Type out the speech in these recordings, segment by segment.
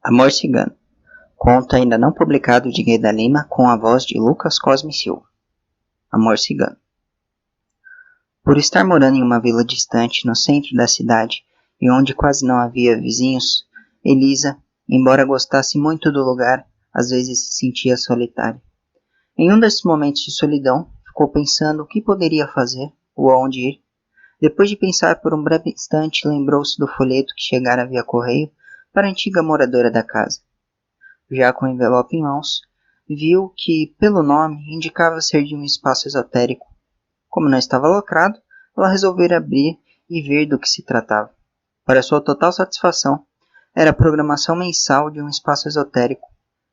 Amor Cigano. Conto ainda não publicado de Gueda Lima com a voz de Lucas Cosme Silva. Amor Cigano. Por estar morando em uma vila distante no centro da cidade e onde quase não havia vizinhos, Elisa, embora gostasse muito do lugar, às vezes se sentia solitária. Em um desses momentos de solidão, ficou pensando o que poderia fazer ou aonde ir. Depois de pensar por um breve instante, lembrou-se do folheto que chegara via correio para a antiga moradora da casa. Já com o envelope em mãos, viu que, pelo nome, indicava ser de um espaço esotérico. Como não estava lacrado, ela resolvera abrir e ver do que se tratava. Para sua total satisfação, era a programação mensal de um espaço esotérico.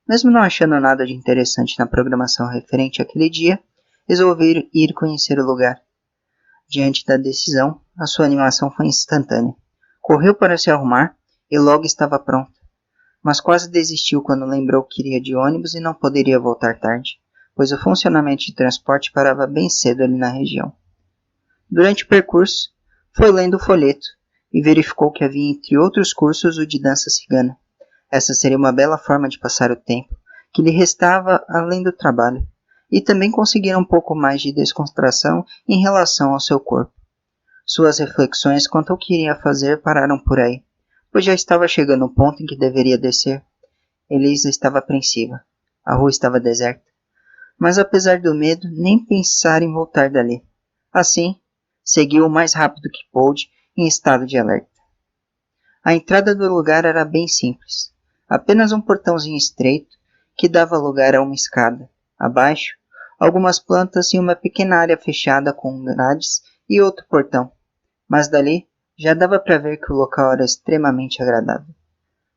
Mesmo não achando nada de interessante na programação referente àquele dia, resolveu ir conhecer o lugar. Diante da decisão, a sua animação foi instantânea. Correu para se arrumar e logo estava pronta. Mas quase desistiu quando lembrou que iria de ônibus e não poderia voltar tarde, pois o funcionamento de transporte parava bem cedo ali na região. Durante o percurso, foi lendo o folheto e verificou que havia, entre outros cursos, o de dança cigana. Essa seria uma bela forma de passar o tempo que lhe restava além do trabalho, e também conseguir um pouco mais de descontração em relação ao seu corpo. Suas reflexões quanto ao que iria fazer pararam por aí, pois já estava chegando ao ponto em que deveria descer. Elisa estava apreensiva. A rua estava deserta. Mas apesar do medo, nem pensar em voltar dali. Assim, seguiu o mais rápido que pôde, em estado de alerta. A entrada do lugar era bem simples. Apenas um portãozinho estreito, que dava lugar a uma escada. Abaixo, algumas plantas e uma pequena área fechada com grades e outro portão. Mas dali, já dava para ver que o local era extremamente agradável.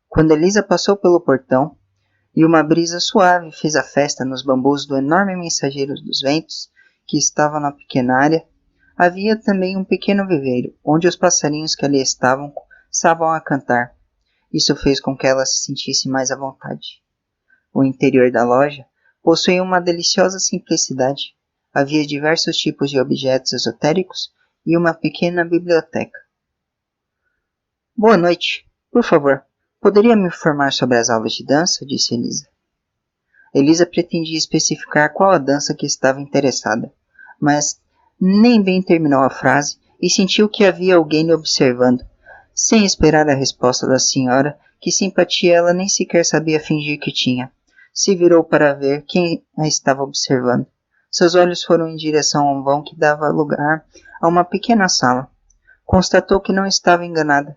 Quando Elisa passou pelo portão, e uma brisa suave fez a festa nos bambus do enorme mensageiro dos ventos que estava na pequena área, havia também um pequeno viveiro, onde os passarinhos que ali estavam a cantar. Isso fez com que ela se sentisse mais à vontade. O interior da loja possuía uma deliciosa simplicidade. Havia diversos tipos de objetos esotéricos e uma pequena biblioteca. Boa noite. Por favor, poderia me informar sobre as aulas de dança? Disse Elisa. Elisa pretendia especificar qual a dança que estava interessada, mas nem bem terminou a frase e sentiu que havia alguém lhe observando. Sem esperar a resposta da senhora, que simpatia ela nem sequer sabia fingir que tinha, se virou para ver quem a estava observando. Seus olhos foram em direção a um vão que dava lugar a uma pequena sala. Constatou que não estava enganada.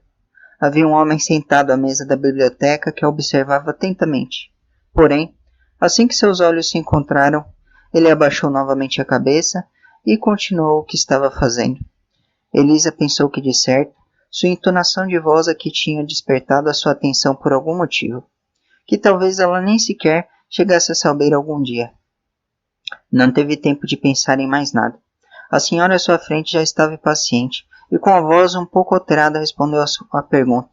Havia um homem sentado à mesa da biblioteca que a observava atentamente. Porém, assim que seus olhos se encontraram, ele abaixou novamente a cabeça e continuou o que estava fazendo. Elisa pensou que, de certo, sua entonação de voz que tinha despertado a sua atenção por algum motivo, que talvez ela nem sequer chegasse a saber algum dia. Não teve tempo de pensar em mais nada. A senhora à sua frente já estava impaciente e com a voz um pouco alterada respondeu a pergunta.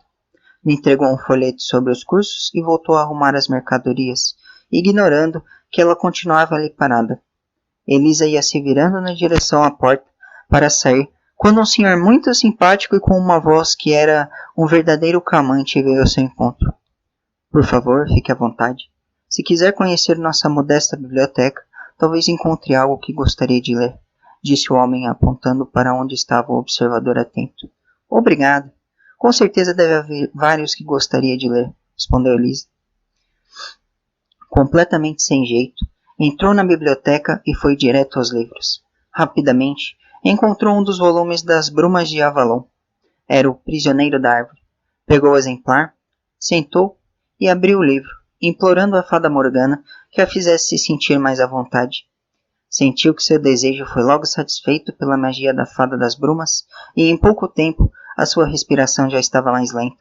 Lhe entregou um folheto sobre os cursos e voltou a arrumar as mercadorias, ignorando que ela continuava ali parada. Elisa ia se virando na direção à porta para sair, quando um senhor muito simpático e com uma voz que era um verdadeiro calmante veio ao seu encontro. Por favor, fique à vontade. Se quiser conhecer nossa modesta biblioteca, talvez encontre algo que gostaria de ler, disse o homem apontando para onde estava o observador atento. Obrigado. Com certeza deve haver vários que gostaria de ler, respondeu Elisa. Completamente sem jeito, entrou na biblioteca e foi direto aos livros. Rapidamente, encontrou um dos volumes das Brumas de Avalon. Era o Prisioneiro da Árvore. Pegou o exemplar, sentou e abriu o livro, implorando a fada Morgana que a fizesse se sentir mais à vontade. Sentiu que seu desejo foi logo satisfeito pela magia da fada das brumas e em pouco tempo a sua respiração já estava mais lenta.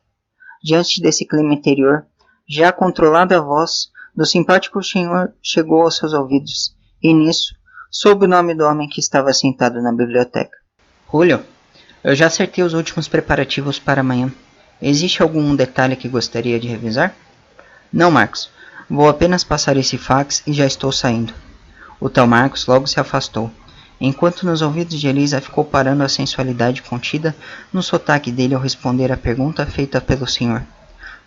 Diante desse clima interior, já controlada a voz do simpático senhor chegou aos seus ouvidos e nisso soube o nome do homem que estava sentado na biblioteca. Julio, eu já acertei os últimos preparativos para amanhã. Existe algum detalhe que gostaria de revisar? Não, Marcos. Vou apenas passar esse fax e já estou saindo. O tal Marcos logo se afastou, enquanto nos ouvidos de Elisa ficou parando a sensualidade contida no sotaque dele ao responder à pergunta feita pelo senhor.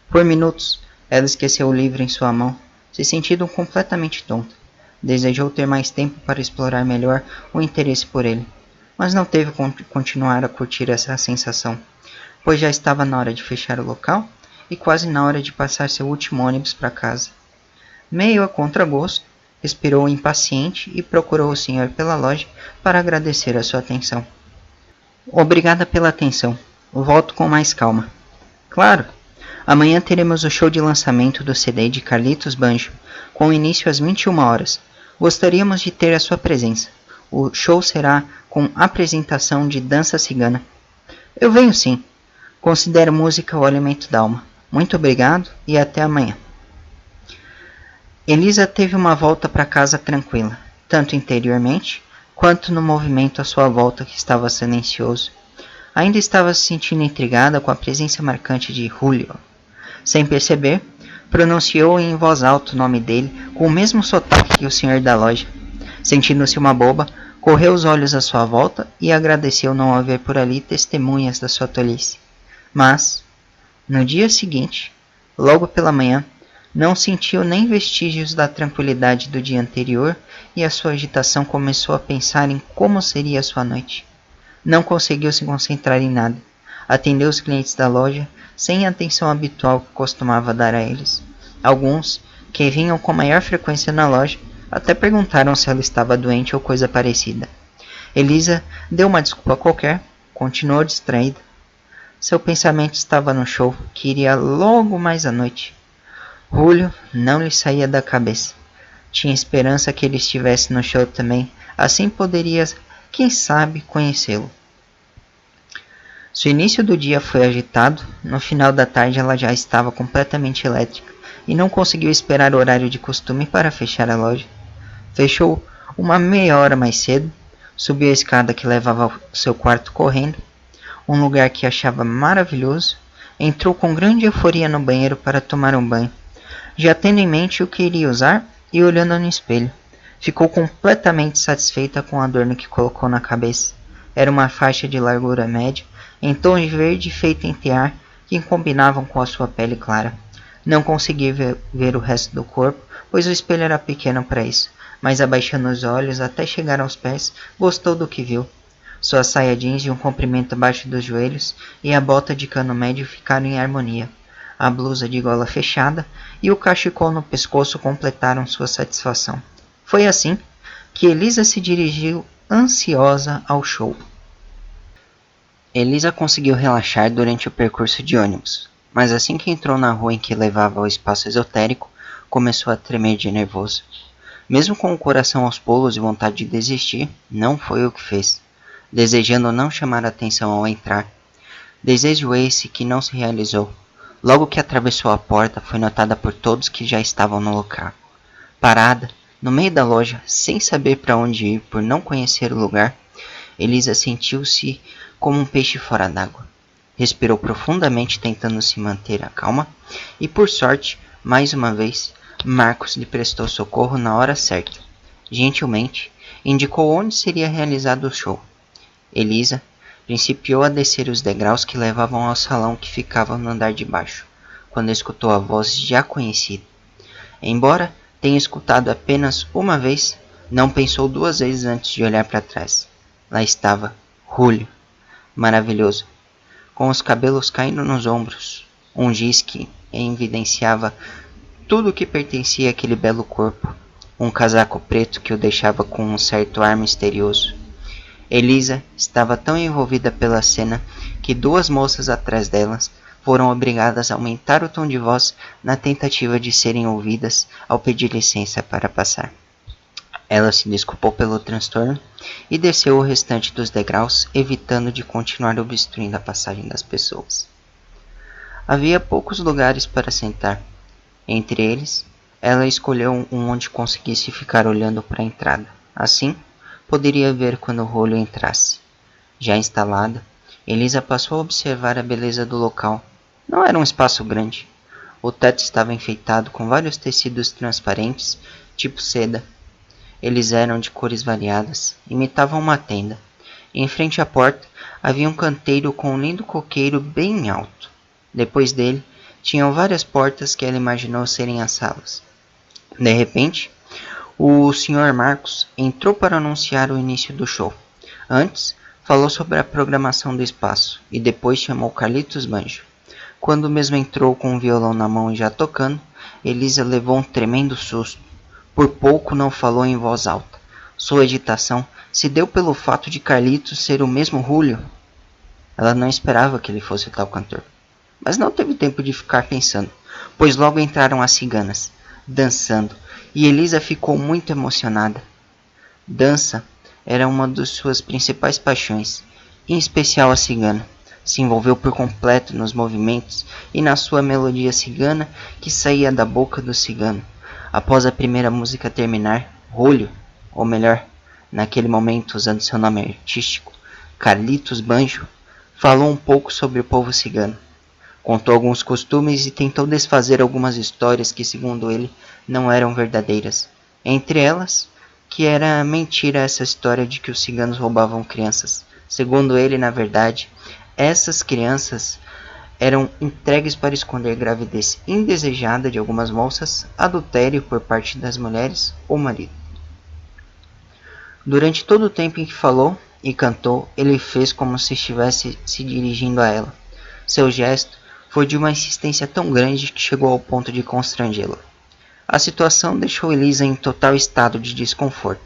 Por minutos, Ela esqueceu o livro em sua mão, se sentindo completamente tonta. Desejou ter mais tempo para explorar melhor o interesse por ele, mas não teve como continuar a curtir essa sensação, pois já estava na hora de fechar o local e quase na hora de passar seu último ônibus para casa. Meio a contragosto, respirou impaciente e procurou o senhor pela loja para agradecer a sua atenção. Obrigada pela atenção. Volto com mais calma. Claro! Amanhã teremos o show de lançamento do CD de Carlitos Banjo, com início às 21 horas. Gostaríamos de ter a sua presença. O show será com apresentação de dança cigana. Eu venho sim. Considero música o alimento da alma. Muito obrigado e até amanhã. Elisa teve uma volta para casa tranquila, tanto interiormente quanto no movimento à sua volta que estava silencioso. Ainda estava se sentindo intrigada com a presença marcante de Julio. Sem perceber, pronunciou em voz alta o nome dele com o mesmo sotaque que o senhor da loja. Sentindo-se uma boba, correu os olhos à sua volta e agradeceu não haver por ali testemunhas da sua tolice. Mas, no dia seguinte, logo pela manhã, não sentiu nem vestígios da tranquilidade do dia anterior e a sua agitação começou a pensar em como seria a sua noite. Não conseguiu se concentrar em nada. Atendeu os clientes da loja sem a atenção habitual que costumava dar a eles. Alguns, que vinham com maior frequência na loja, até perguntaram se ela estava doente ou coisa parecida. Elisa deu uma desculpa qualquer, continuou distraída. Seu pensamento estava no show, que iria logo mais à noite. Julio não lhe saía da cabeça. Tinha esperança que ele estivesse no show também, assim poderia, quem sabe, conhecê-lo. Se o início do dia foi agitado, no final da tarde ela já estava completamente elétrica e não conseguiu esperar o horário de costume para fechar a loja. Fechou uma meia hora mais cedo, subiu a escada que levava ao seu quarto correndo, um lugar que achava maravilhoso, entrou com grande euforia no banheiro para tomar um banho, já tendo em mente o que iria usar e olhando no espelho. Ficou completamente satisfeita com o adorno que colocou na cabeça. Era uma faixa de largura média, em tons de verde feita em tear, que combinavam com a sua pele clara. Não conseguia ver o resto do corpo, pois o espelho era pequeno para isso, mas abaixando os olhos até chegar aos pés, gostou do que viu. Sua saia jeans de um comprimento abaixo dos joelhos e a bota de cano médio ficaram em harmonia. A blusa de gola fechada e o cachecol no pescoço completaram sua satisfação. Foi assim que Elisa se dirigiu ansiosa ao show. Elisa conseguiu relaxar durante o percurso de ônibus, mas assim que entrou na rua em que levava ao espaço esotérico, começou a tremer de nervoso. Mesmo com o coração aos pulos e vontade de desistir, não foi o que fez, desejando não chamar atenção ao entrar. Desejo esse que não se realizou. Logo que atravessou a porta, foi notada por todos que já estavam no local. Parada, no meio da loja, sem saber para onde ir por não conhecer o lugar, Elisa sentiu-se como um peixe fora d'água. Respirou profundamente tentando se manter a calma e, por sorte, mais uma vez, Marcos lhe prestou socorro na hora certa. Gentilmente, indicou onde seria realizado o show. Elisa principiou a descer os degraus que levavam ao salão que ficava no andar de baixo, quando escutou a voz já conhecida. Embora tenha escutado apenas uma vez, não pensou duas vezes antes de olhar para trás. Lá estava Julio, maravilhoso, com os cabelos caindo nos ombros, um giz que evidenciava tudo o que pertencia àquele belo corpo, um casaco preto que o deixava com um certo ar misterioso. Elisa estava tão envolvida pela cena que duas moças atrás delas foram obrigadas a aumentar o tom de voz na tentativa de serem ouvidas ao pedir licença para passar. Ela se desculpou pelo transtorno e desceu o restante dos degraus, evitando de continuar obstruindo a passagem das pessoas. Havia poucos lugares para sentar. Entre eles, ela escolheu um onde conseguisse ficar olhando para a entrada. Assim, poderia ver quando o Julio entrasse. Já instalada, Elisa passou a observar a beleza do local. Não era um espaço grande. O teto estava enfeitado com vários tecidos transparentes, tipo seda. Eles eram de cores variadas, imitavam uma tenda. Em frente à porta havia um canteiro com um lindo coqueiro bem alto. Depois dele, tinham várias portas que ela imaginou serem as salas. De repente, o Sr. Marcos entrou para anunciar o início do show. Antes, falou sobre a programação do espaço e depois chamou Carlitos Banjo. Quando mesmo entrou com o violão na mão e já tocando, Elisa levou um tremendo susto. Por pouco não falou em voz alta. Sua agitação se deu pelo fato de Carlitos ser o mesmo Julio. Ela não esperava que ele fosse tal cantor. Mas não teve tempo de ficar pensando, pois logo entraram as ciganas, dançando, e Elisa ficou muito emocionada. Dança era uma de suas principais paixões, em especial a cigana. Se envolveu por completo nos movimentos e na sua melodia cigana que saía da boca do cigano. Após a primeira música terminar, Julio, ou melhor, naquele momento usando seu nome artístico, Carlitos Banjo, falou um pouco sobre o povo cigano. Contou alguns costumes e tentou desfazer algumas histórias que, segundo ele, não eram verdadeiras. Entre elas, que era mentira essa história de que os ciganos roubavam crianças. Segundo ele, na verdade, essas crianças eram entregues para esconder gravidez indesejada de algumas moças, adultério por parte das mulheres ou marido. Durante todo o tempo em que falou e cantou, ele fez como se estivesse se dirigindo a ela. Seu gesto foi de uma insistência tão grande que chegou ao ponto de constrangê-la. A situação deixou Elisa em total estado de desconforto,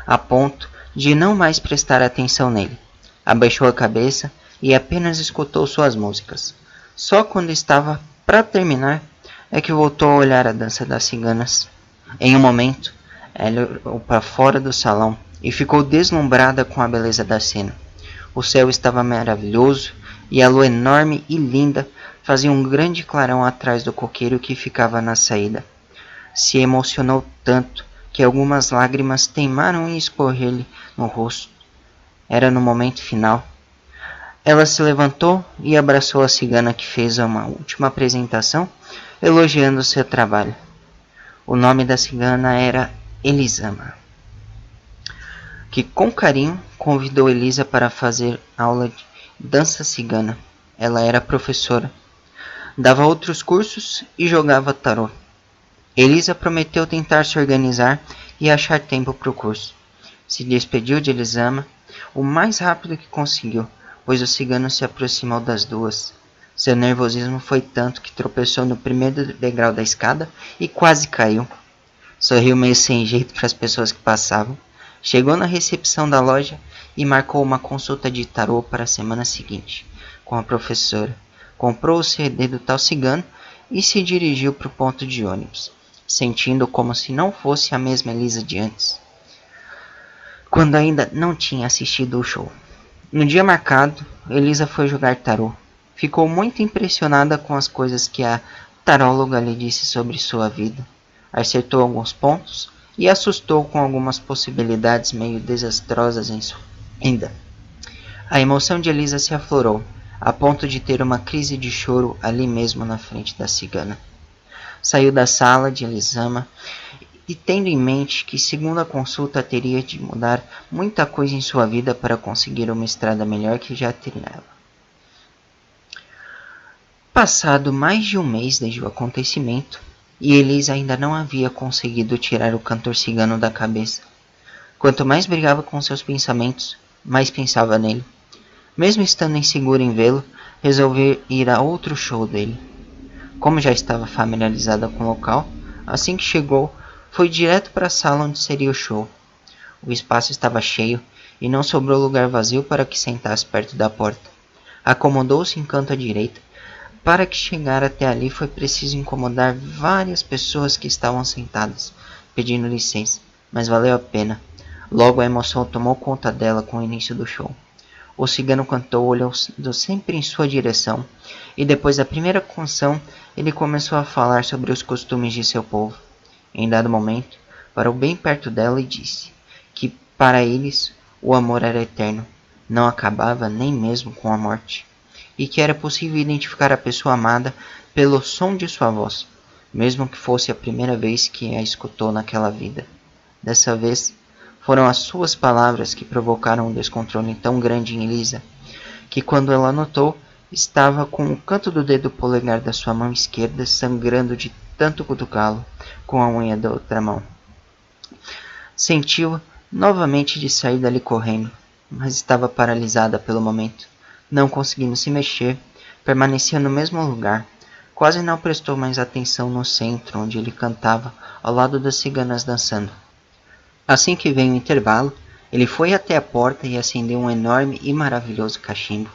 a ponto de não mais prestar atenção nele. Abaixou a cabeça e apenas escutou suas músicas. Só quando estava para terminar é que voltou a olhar a dança das ciganas. Em um momento, ela olhou para fora do salão e ficou deslumbrada com a beleza da cena. O céu estava maravilhoso e a lua enorme e linda fazia um grande clarão atrás do coqueiro que ficava na saída. Se emocionou tanto que algumas lágrimas teimaram em escorrer-lhe no rosto. Era no momento final. Ela se levantou e abraçou a cigana que fez uma última apresentação, elogiando seu trabalho. O nome da cigana era Elisama, que com carinho convidou Elisa para fazer aula de dança cigana. Ela era professora, dava outros cursos e jogava tarô. Elisa prometeu tentar se organizar e achar tempo para o curso. Se despediu de Elisama o mais rápido que conseguiu, pois o cigano se aproximou das duas. Seu nervosismo foi tanto que tropeçou no primeiro degrau da escada e quase caiu. Sorriu meio sem jeito para as pessoas que passavam. Chegou na recepção da loja e marcou uma consulta de tarô para a semana seguinte, com a professora. Comprou o CD do tal cigano e se dirigiu para o ponto de ônibus, sentindo como se não fosse a mesma Elisa de antes, quando ainda não tinha assistido o show. No dia marcado, Elisa foi jogar tarô. Ficou muito impressionada com as coisas que a taróloga lhe disse sobre sua vida. Acertou alguns pontos e assustou com algumas possibilidades meio desastrosas em sua vida. A emoção de Elisa se aflorou, a ponto de ter uma crise de choro ali mesmo na frente da cigana. Saiu da sala de Elisama e tendo em mente que, segundo a consulta, teria de mudar muita coisa em sua vida para conseguir uma estrada melhor que já trilhava. Passado mais de um mês desde o acontecimento, e Elisa ainda não havia conseguido tirar o cantor cigano da cabeça. Quanto mais brigava com seus pensamentos, mais pensava nele. Mesmo estando insegura em vê-lo, resolveu ir a outro show dele. Como já estava familiarizada com o local, assim que chegou, foi direto para a sala onde seria o show. O espaço estava cheio e não sobrou lugar vazio para que sentasse perto da porta. Acomodou-se em canto à direita. Para que chegar até ali foi preciso incomodar várias pessoas que estavam sentadas, pedindo licença, mas valeu a pena. Logo a emoção tomou conta dela com o início do show. O cigano cantou olhando sempre em sua direção, e depois da primeira canção, ele começou a falar sobre os costumes de seu povo. Em dado momento, parou bem perto dela e disse que, para eles, o amor era eterno, não acabava nem mesmo com a morte, e que era possível identificar a pessoa amada pelo som de sua voz, mesmo que fosse a primeira vez que a escutou naquela vida. Dessa vez, foram as suas palavras que provocaram um descontrole tão grande em Elisa, que quando ela notou, estava com o canto do dedo polegar da sua mão esquerda sangrando de tanto cutucá-lo com a unha da outra mão. Sentiu novamente de sair dali correndo, mas estava paralisada pelo momento. Não conseguindo se mexer, permanecia no mesmo lugar. Quase não prestou mais atenção no centro, onde ele cantava ao lado das ciganas dançando. Assim que veio o intervalo, ele foi até a porta e acendeu um enorme e maravilhoso cachimbo,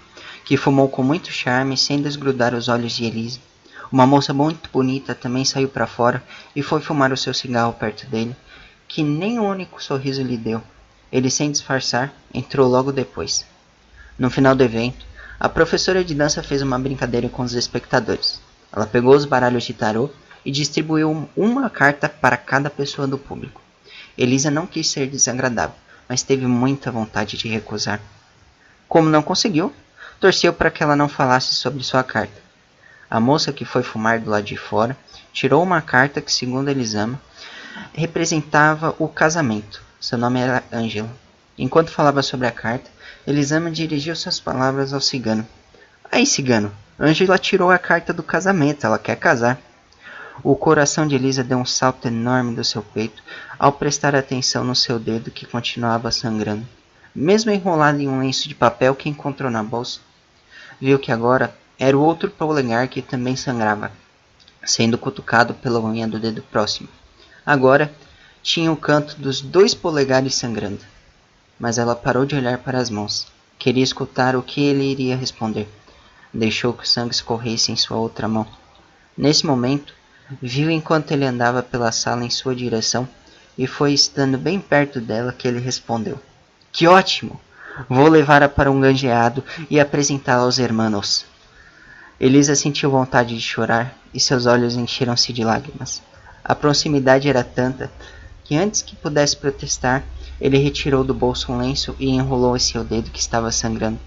que fumou com muito charme sem desgrudar os olhos de Elisa. Uma moça muito bonita também saiu para fora e foi fumar o seu cigarro perto dele, que nem um único sorriso lhe deu. Ele, sem disfarçar, entrou logo depois. No final do evento, a professora de dança fez uma brincadeira com os espectadores. Ela pegou os baralhos de tarô e distribuiu uma carta para cada pessoa do público. Elisa não quis ser desagradável, mas teve muita vontade de recusar. Como não conseguiu, torceu para que ela não falasse sobre sua carta. A moça que foi fumar do lado de fora tirou uma carta que, segundo Elisama, representava o casamento. Seu nome era Ângela. Enquanto falava sobre a carta, Elisama dirigiu suas palavras ao cigano. Aí, cigano, Ângela tirou a carta do casamento, ela quer casar. O coração de Elisa deu um salto enorme do seu peito ao prestar atenção no seu dedo que continuava sangrando. Mesmo enrolado em um lenço de papel que encontrou na bolsa, viu que agora era o outro polegar que também sangrava, sendo cutucado pela unha do dedo próximo. Agora tinha o canto dos 2 polegares sangrando. Mas ela parou de olhar para as mãos. Queria escutar o que ele iria responder. Deixou que o sangue escorresse em sua outra mão. Nesse momento, viu enquanto ele andava pela sala em sua direção e foi estando bem perto dela que ele respondeu. Que ótimo! Vou levá-la para um ganjeado e apresentá-la aos hermanos. Elisa sentiu vontade de chorar e seus olhos encheram-se de lágrimas. A proximidade era tanta que antes que pudesse protestar, ele retirou do bolso um lenço e enrolou em seu dedo que estava sangrando.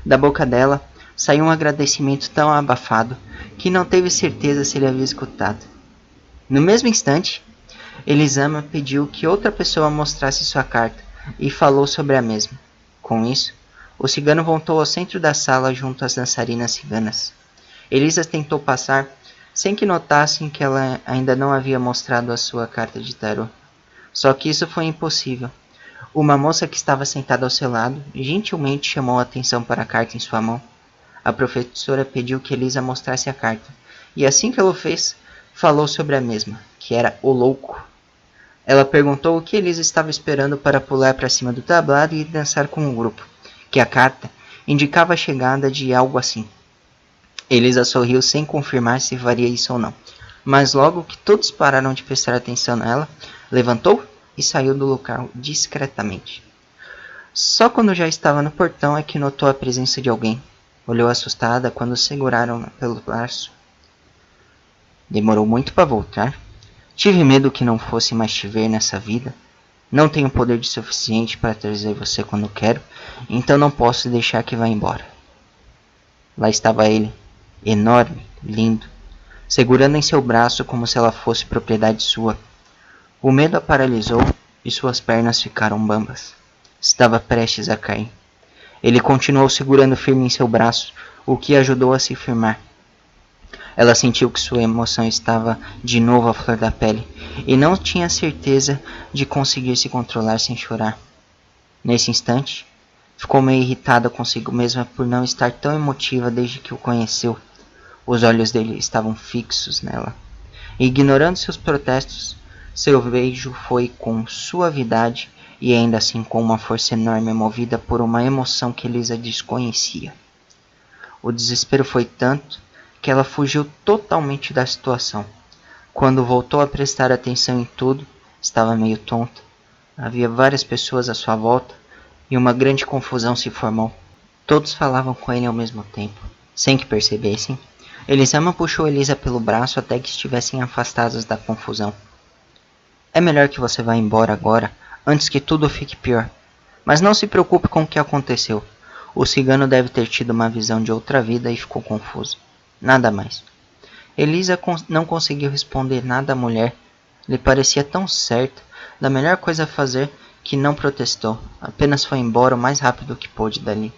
Da boca dela saiu um agradecimento tão abafado que não teve certeza se ele havia escutado. No mesmo instante, Elisama pediu que outra pessoa mostrasse sua carta e falou sobre a mesma. Com isso, o cigano voltou ao centro da sala junto às dançarinas ciganas. Elisa tentou passar sem que notassem que ela ainda não havia mostrado a sua carta de tarô. Só que isso foi impossível. Uma moça que estava sentada ao seu lado gentilmente chamou a atenção para a carta em sua mão. A professora pediu que Elisa mostrasse a carta, e assim que ela o fez, falou sobre a mesma, que era o louco. Ela perguntou o que Elisa estava esperando para pular para cima do tablado e dançar com o grupo, que a carta indicava a chegada de algo assim. Elisa sorriu sem confirmar se faria isso ou não, mas logo que todos pararam de prestar atenção nela, levantou e saiu do local discretamente. Só quando já estava no portão é que notou a presença de alguém. Olhou assustada quando seguraram pelo braço. Demorou muito para voltar. Tive medo que não fosse mais te ver nessa vida. Não tenho poder de suficiente para trazer você quando quero, então não posso deixar que vá embora. Lá estava ele, enorme, lindo, segurando em seu braço como se ela fosse propriedade sua. O medo a paralisou e suas pernas ficaram bambas. Estava prestes a cair. Ele continuou segurando firme em seu braço, o que ajudou a se firmar. Ela sentiu que sua emoção estava de novo à flor da pele e não tinha certeza de conseguir se controlar sem chorar. Nesse instante, ficou meio irritada consigo mesma por não estar tão emotiva desde que o conheceu. Os olhos dele estavam fixos nela. E, ignorando seus protestos, seu beijo foi com suavidade e ainda assim com uma força enorme movida por uma emoção que Elisa desconhecia. O desespero foi tanto que ela fugiu totalmente da situação. Quando voltou a prestar atenção em tudo, estava meio tonta. Havia várias pessoas à sua volta e uma grande confusão se formou. Todos falavam com ele ao mesmo tempo, sem que percebessem. Elisama puxou Elisa pelo braço até que estivessem afastados da confusão. É melhor que você vá embora agora, antes que tudo fique pior. Mas não se preocupe com o que aconteceu. O cigano deve ter tido uma visão de outra vida e ficou confuso. Nada mais. Elisa não conseguiu responder nada à mulher. Lhe parecia tão certa da melhor coisa a fazer que não protestou. Apenas foi embora o mais rápido que pôde dali.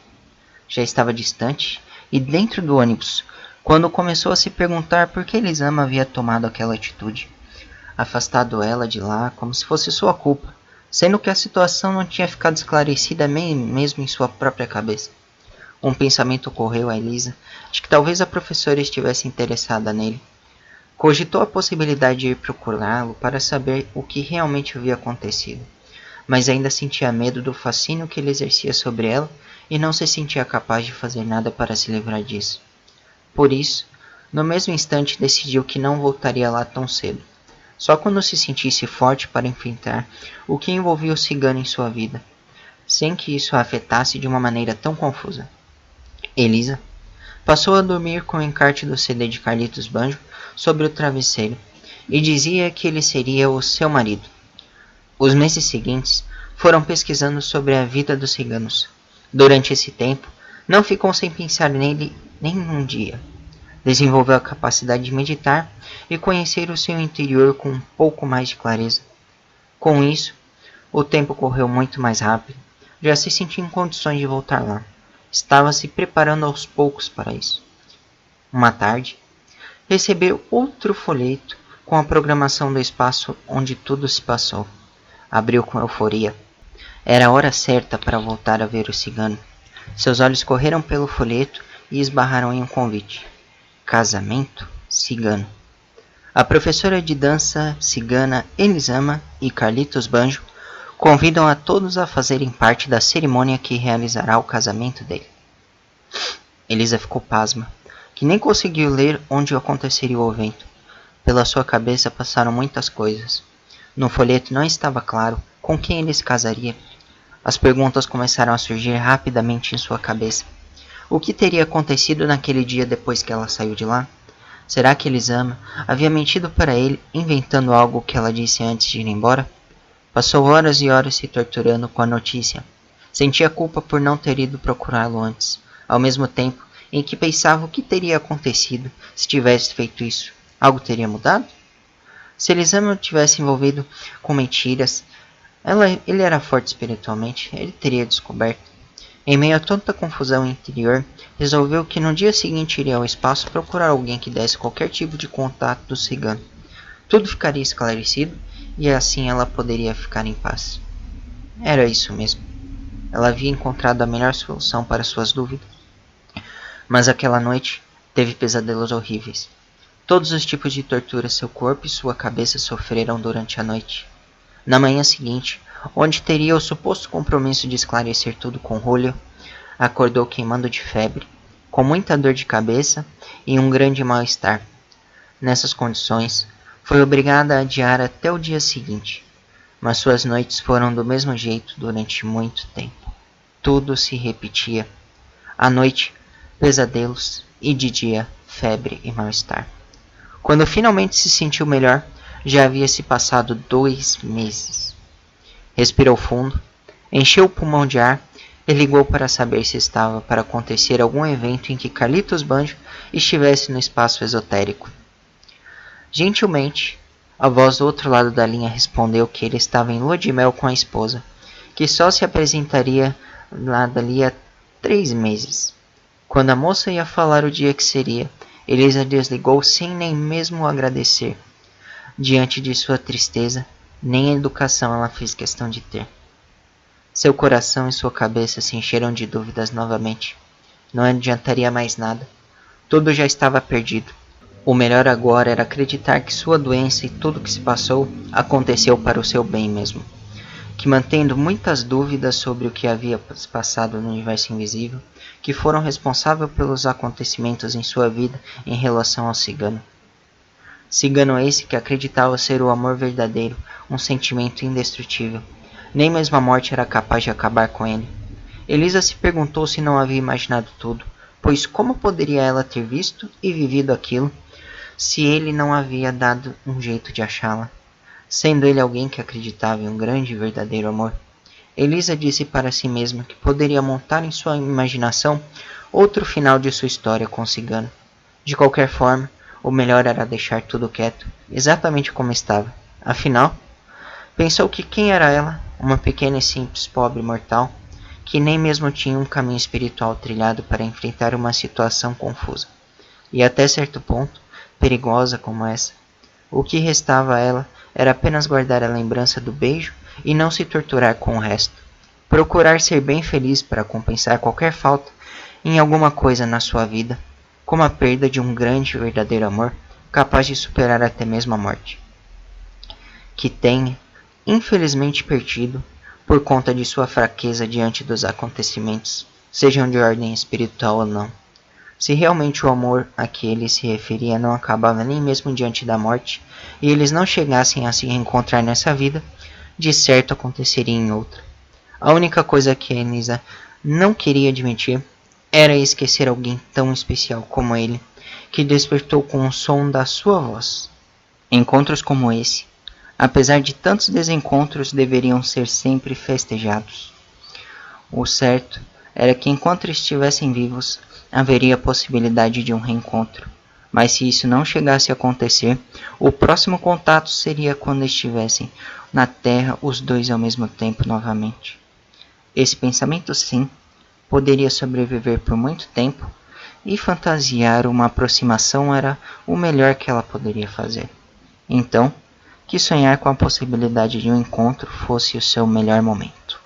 Já estava distante e dentro do ônibus, quando começou a se perguntar por que Elisama havia tomado aquela atitude, afastado ela de lá como se fosse sua culpa, sendo que a situação não tinha ficado esclarecida mesmo em sua própria cabeça. Um pensamento ocorreu a Elisa de que talvez a professora estivesse interessada nele. Cogitou a possibilidade de ir procurá-lo para saber o que realmente havia acontecido, mas ainda sentia medo do fascínio que ele exercia sobre ela e não se sentia capaz de fazer nada para se livrar disso. Por isso, no mesmo instante decidiu que não voltaria lá tão cedo, só quando se sentisse forte para enfrentar o que envolvia o cigano em sua vida, sem que isso a afetasse de uma maneira tão confusa. Elisa passou a dormir com o encarte do CD de Carlitos Banjo sobre o travesseiro e dizia que ele seria o seu marido. Os meses seguintes foram pesquisando sobre a vida dos ciganos. Durante esse tempo, não ficou sem pensar nele nem um dia. Desenvolveu a capacidade de meditar e conhecer o seu interior com um pouco mais de clareza. Com isso, o tempo correu muito mais rápido. Já se sentia em condições de voltar lá. Estava se preparando aos poucos para isso. Uma tarde, recebeu outro folheto com a programação do espaço onde tudo se passou. Abriu com euforia. Era a hora certa para voltar a ver o cigano. Seus olhos correram pelo folheto e esbarraram em um convite. Casamento cigano. A professora de dança cigana Elisama e Carlitos Banjo convidam a todos a fazerem parte da cerimônia que realizará o casamento dele. Elisa ficou pasma, que nem conseguiu ler onde aconteceria o evento. Pela sua cabeça passaram muitas coisas. No folheto não estava claro com quem ele se casaria. As perguntas começaram a surgir rapidamente em sua cabeça. O que teria acontecido naquele dia depois que ela saiu de lá? Será que Elisama havia mentido para ele, inventando algo que ela disse antes de ir embora? Passou horas e horas se torturando com a notícia. Sentia culpa por não ter ido procurá-lo antes, ao mesmo tempo em que pensava o que teria acontecido se tivesse feito isso. Algo teria mudado? Se Elisama tivesse envolvido com mentiras, ele era forte espiritualmente, ele teria descoberto. Em meio a tanta confusão interior, resolveu que no dia seguinte iria ao espaço procurar alguém que desse qualquer tipo de contato do cigano. Tudo ficaria esclarecido e assim ela poderia ficar em paz. Era isso mesmo. Ela havia encontrado a melhor solução para suas dúvidas. Mas aquela noite teve pesadelos horríveis. Todos os tipos de tortura seu corpo e sua cabeça sofreram durante a noite. Na manhã seguinte, onde teria o suposto compromisso de esclarecer tudo com Julio, acordou queimando de febre, com muita dor de cabeça e um grande mal-estar. Nessas condições, foi obrigada a adiar até o dia seguinte, mas suas noites foram do mesmo jeito durante muito tempo. Tudo se repetia. À noite, pesadelos e de dia, febre e mal-estar. Quando finalmente se sentiu melhor, já havia se passado 2 meses. Respirou fundo, encheu o pulmão de ar e ligou para saber se estava para acontecer algum evento em que Carlitos Banjo estivesse no espaço esotérico. Gentilmente, a voz do outro lado da linha respondeu que ele estava em lua de mel com a esposa, que só se apresentaria lá dali a 3 meses. Quando a moça ia falar o dia que seria, Elisa desligou sem nem mesmo agradecer. Diante de sua tristeza, nem a educação ela fez questão de ter. Seu coração e sua cabeça se encheram de dúvidas novamente. Não adiantaria mais nada. Tudo já estava perdido. O melhor agora era acreditar que sua doença e tudo o que se passou aconteceu para o seu bem mesmo. Que mantendo muitas dúvidas sobre o que havia se passado no universo invisível, que foram responsáveis pelos acontecimentos em sua vida em relação ao cigano. Cigano esse que acreditava ser o amor verdadeiro, um sentimento indestrutível. Nem mesmo a morte era capaz de acabar com ele. Elisa se perguntou se não havia imaginado tudo, pois como poderia ela ter visto e vivido aquilo, se ele não havia dado um jeito de achá-la? Sendo ele alguém que acreditava em um grande e verdadeiro amor. Elisa disse para si mesma que poderia montar em sua imaginação outro final de sua história com o cigano. De qualquer forma, o melhor era deixar tudo quieto, exatamente como estava. Afinal, pensou que quem era ela, uma pequena e simples pobre mortal, que nem mesmo tinha um caminho espiritual trilhado para enfrentar uma situação confusa, e até certo ponto, perigosa como essa. O que restava a ela era apenas guardar a lembrança do beijo e não se torturar com o resto. Procurar ser bem feliz para compensar qualquer falta em alguma coisa na sua vida, como a perda de um grande e verdadeiro amor, capaz de superar até mesmo a morte, que tenha, infelizmente, perdido por conta de sua fraqueza diante dos acontecimentos, sejam de ordem espiritual ou não. Se realmente o amor a que ele se referia não acabava nem mesmo diante da morte, e eles não chegassem a se reencontrar nessa vida, de certo aconteceria em outra. A única coisa que Anisa não queria admitir era esquecer alguém tão especial como ele, que despertou com o som da sua voz. Encontros como esse, apesar de tantos desencontros, deveriam ser sempre festejados. O certo era que enquanto estivessem vivos, haveria a possibilidade de um reencontro. Mas se isso não chegasse a acontecer, o próximo contato seria quando estivessem na Terra os dois ao mesmo tempo novamente. Esse pensamento, sim, poderia sobreviver por muito tempo, e fantasiar uma aproximação era o melhor que ela poderia fazer. Então, que sonhar com a possibilidade de um encontro fosse o seu melhor momento.